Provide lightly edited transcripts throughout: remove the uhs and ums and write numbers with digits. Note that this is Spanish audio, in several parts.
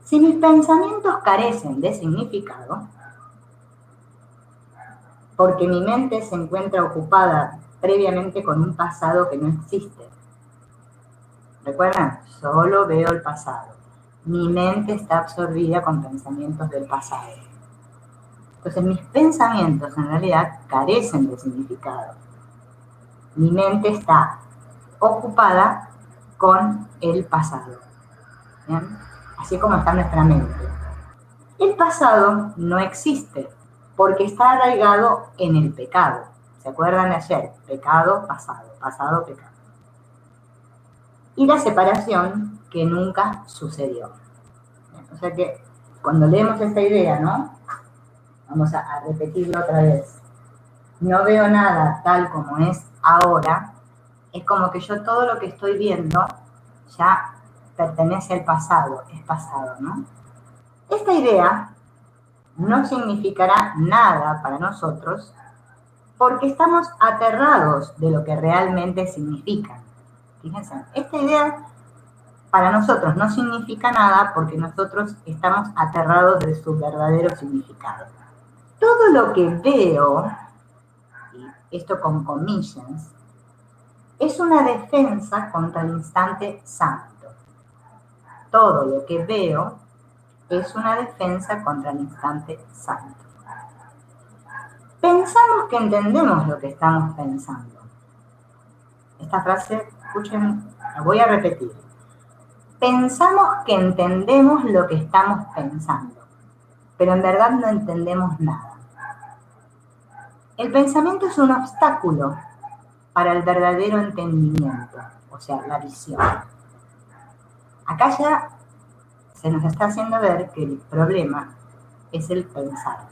Si mis pensamientos carecen de significado, porque mi mente se encuentra ocupada previamente con un pasado que no existe. ¿Recuerdan? Solo veo el pasado. Mi mente está absorbida con pensamientos del pasado. Entonces mis pensamientos en realidad carecen de significado. Mi mente está ocupada con el pasado. ¿Bien? Así como está nuestra mente. El pasado no existe porque está arraigado en el pecado. ¿Se acuerdan de ayer? Pecado, pasado, pasado, pecado. Y la separación que nunca sucedió. O sea que cuando leemos esta idea, ¿no? Vamos a repetirlo otra vez. No veo nada tal como es ahora. Es como que yo todo lo que estoy viendo ya pertenece al pasado, es pasado, ¿no? Esta idea no significará nada para nosotros porque estamos aterrados de lo que realmente significan. Fíjense, esta idea para nosotros no significa nada porque nosotros estamos aterrados de su verdadero significado. Todo lo que veo, y esto con comillas, es una defensa contra el instante santo. Todo lo que veo es una defensa contra el instante santo. Pensamos que entendemos lo que estamos pensando. Esta frase, escuchen, la voy a repetir. Pensamos que entendemos lo que estamos pensando, pero en verdad no entendemos nada. El pensamiento es un obstáculo para el verdadero entendimiento, o sea, la visión. Acá ya se nos está haciendo ver que el problema es el pensar.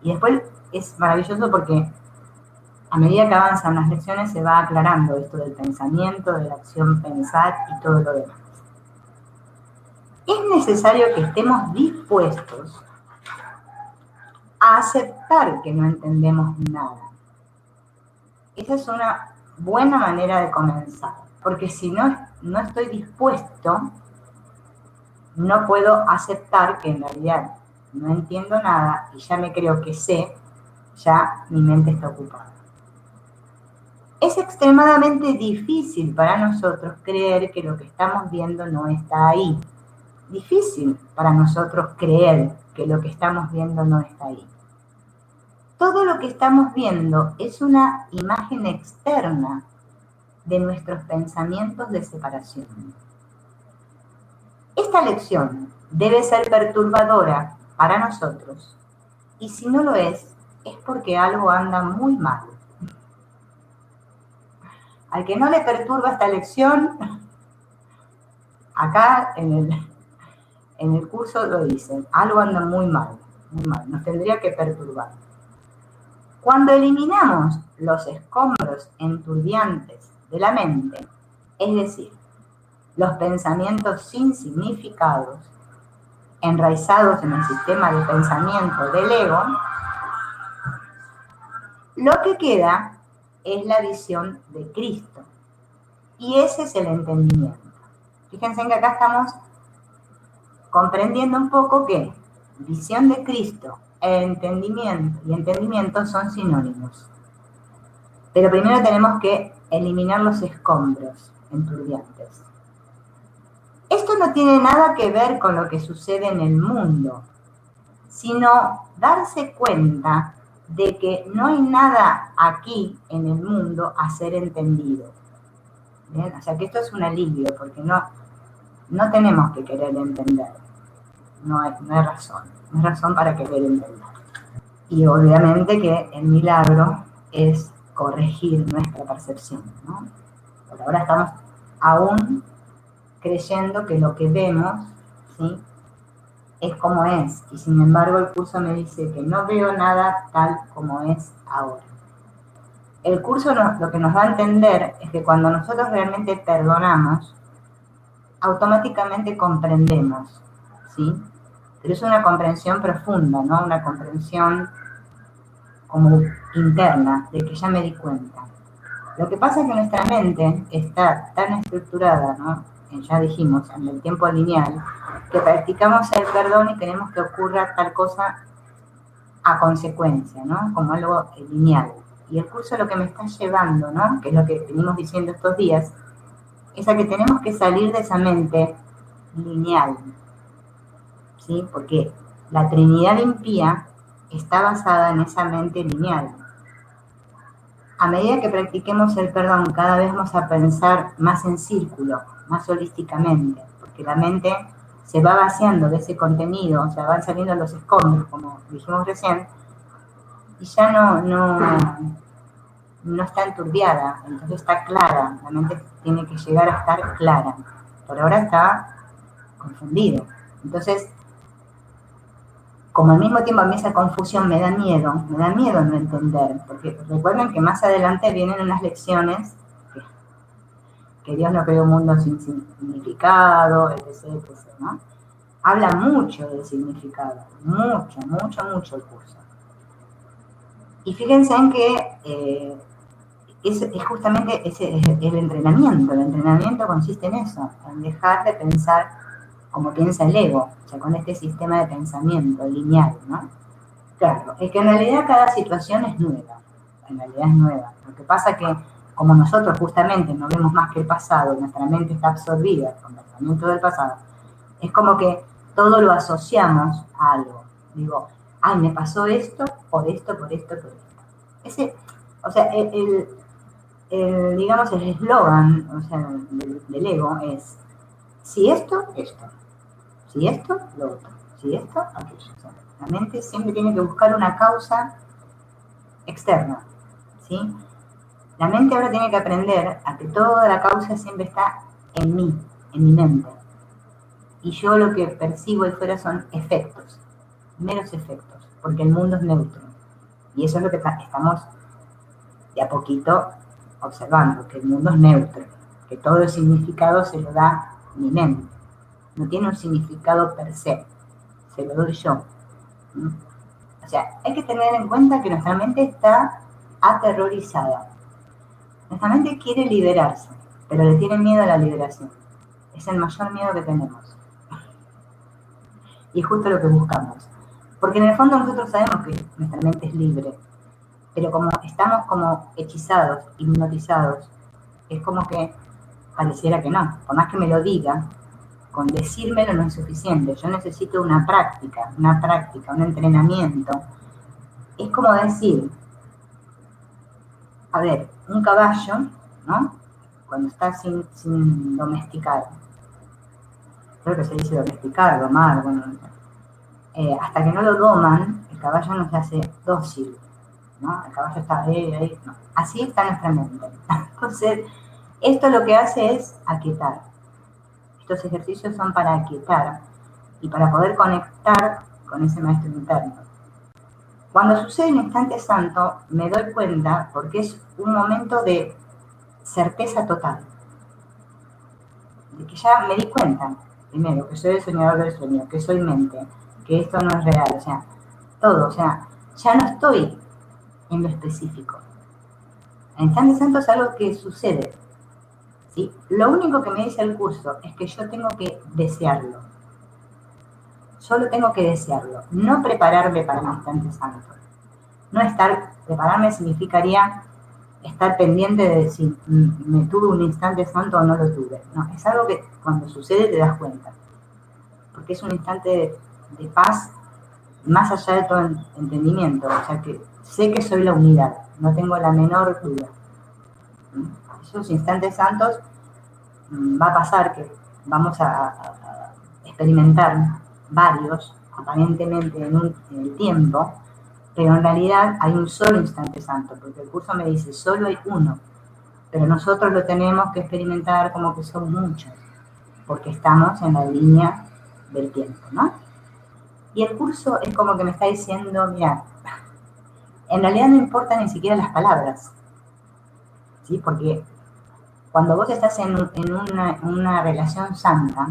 Y después es maravilloso porque a medida que avanzan las lecciones se va aclarando esto del pensamiento, de la acción pensar y todo lo demás. Es necesario que estemos dispuestos a aceptar que no entendemos nada. Esa es una buena manera de comenzar, porque si no estoy dispuesto, no puedo aceptar que en realidad no entiendo nada y ya me creo que sé, ya mi mente está ocupada. Es extremadamente difícil para nosotros creer que lo que estamos viendo no está ahí. Difícil para nosotros creer que lo que estamos viendo no está ahí. Todo lo que estamos viendo es una imagen externa de nuestros pensamientos de separación. Esta lección debe ser perturbadora para nosotros y si no lo es porque algo anda muy mal. Al que no le perturba esta lección, acá en el curso lo dicen, algo anda muy mal, nos tendría que perturbar. Cuando eliminamos los escombros enturbiantes de la mente, es decir, los pensamientos sin significados, enraizados en el sistema de pensamiento del ego, lo que queda es la visión de Cristo. Y ese es el entendimiento. Fíjense que acá estamos comprendiendo un poco que visión de Cristo e entendimiento y entendimiento son sinónimos. Pero primero tenemos que eliminar los escombros enturbiantes. Esto no tiene nada que ver con lo que sucede en el mundo, sino darse cuenta de que no hay nada aquí en el mundo a ser entendido. ¿Bien? O sea que esto es un alivio, porque no tenemos que querer entender. No hay razón para querer entender. Y obviamente que el milagro es corregir nuestra percepción, ¿no? Por ahora estamos aún creyendo que lo que vemos, ¿sí?, es como es, y sin embargo el curso me dice que no veo nada tal como es ahora. El curso lo que nos va a entender es que cuando nosotros realmente perdonamos, automáticamente comprendemos, ¿sí? Pero es una comprensión profunda, ¿no? Una comprensión como interna, de que ya me di cuenta. Lo que pasa es que nuestra mente está tan estructurada, ¿no?, ya dijimos, en el tiempo lineal, que practicamos el perdón y queremos que ocurra tal cosa a consecuencia, ¿no? Como algo lineal. Y el curso lo que me está llevando, ¿no? Que es lo que venimos diciendo estos días, es a que tenemos que salir de esa mente lineal, ¿sí? Porque la Trinidad impía está basada en esa mente lineal. A medida que practiquemos el perdón, cada vez vamos a pensar más en círculo, más holísticamente, porque la mente se va vaciando de ese contenido, o sea, van saliendo los escombros, como dijimos recién, y ya no está enturbiada, entonces está clara, la mente tiene que llegar a estar clara. Por ahora está confundida. Entonces, como al mismo tiempo a mí esa confusión me da miedo no entender, porque recuerden que más adelante vienen unas lecciones que Dios no creó un mundo sin significado, etc., ¿no? Habla mucho del significado, mucho el curso. Y fíjense en que es justamente ese el entrenamiento consiste en eso, en dejar de pensar como piensa el ego, o sea, con este sistema de pensamiento lineal, ¿no? Claro, es que en realidad cada situación es nueva, Lo que pasa es que como nosotros justamente no vemos más que el pasado, nuestra mente está absorbida con el pensamiento del pasado, es como que todo lo asociamos a algo. Digo, ay, me pasó esto, por esto. Ese, o sea, digamos, el eslogan, o sea, del ego es, si esto, si esto, lo otro, si esto, aquello. O sea, la mente siempre tiene que buscar una causa externa, ¿sí? La mente ahora tiene que aprender a que toda la causa siempre está en mí, en mi mente. Y yo lo que percibo ahí fuera son efectos, meros efectos, porque el mundo es neutro. Y eso es lo que estamos de a poquito observando, que el mundo es neutro, que todo el significado se lo da mi mente. No tiene un significado per se lo doy yo. O sea, hay que tener en cuenta que nuestra mente está aterrorizada. Nuestra mente quiere liberarse, pero le tiene miedo a la liberación. Es el mayor miedo que tenemos. Y es justo lo que buscamos. Porque en el fondo nosotros sabemos que nuestra mente es libre, pero como estamos como hechizados, hipnotizados, es como que pareciera que no. Por más que me lo diga, con decírmelo no es suficiente. Yo necesito una práctica, un entrenamiento. Es como decir, a ver, un caballo, ¿no? Cuando está sin domesticar, creo que se dice domesticar, domar, bueno, hasta que no lo doman, el caballo no se hace dócil, ¿no? El caballo está ahí, no. Así está nuestra mente. Entonces, esto lo que hace es aquietar. Estos ejercicios son para aquietar y para poder conectar con ese maestro interno. Cuando sucede el instante santo, me doy cuenta porque es un momento de certeza total. De que ya me di cuenta, primero, que soy el soñador del sueño, que soy mente, que esto no es real, o sea, todo, o sea, ya no estoy en lo específico. El instante santo es algo que sucede, ¿sí? Lo único que me dice el curso es que yo tengo que desearlo. Solo tengo que desearlo, no prepararme para el instante santo. No prepararme significaría estar pendiente de si me tuve un instante santo o no lo tuve. No, es algo que cuando sucede te das cuenta. Porque es un instante de paz más allá de todo entendimiento. O sea que sé que soy la unidad, no tengo la menor duda. Esos instantes santos va a pasar que vamos a experimentar varios, aparentemente en el tiempo, pero en realidad hay un solo instante santo, porque el curso me dice, solo hay uno, pero nosotros lo tenemos que experimentar como que son muchos, porque estamos en la línea del tiempo, ¿no? Y el curso es como que me está diciendo, mira, en realidad no importan ni siquiera las palabras, ¿sí? Porque cuando vos estás en una relación santa,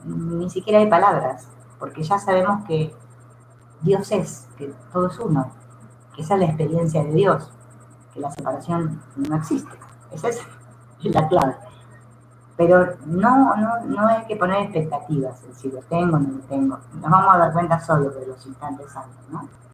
ni siquiera hay palabras, porque ya sabemos que Dios es, que todo es uno, que esa es la experiencia de Dios, que la separación no existe. Esa es la clave. Pero no hay que poner expectativas, si lo tengo o no lo tengo. Nos vamos a dar cuenta solo de los instantes santos, ¿no?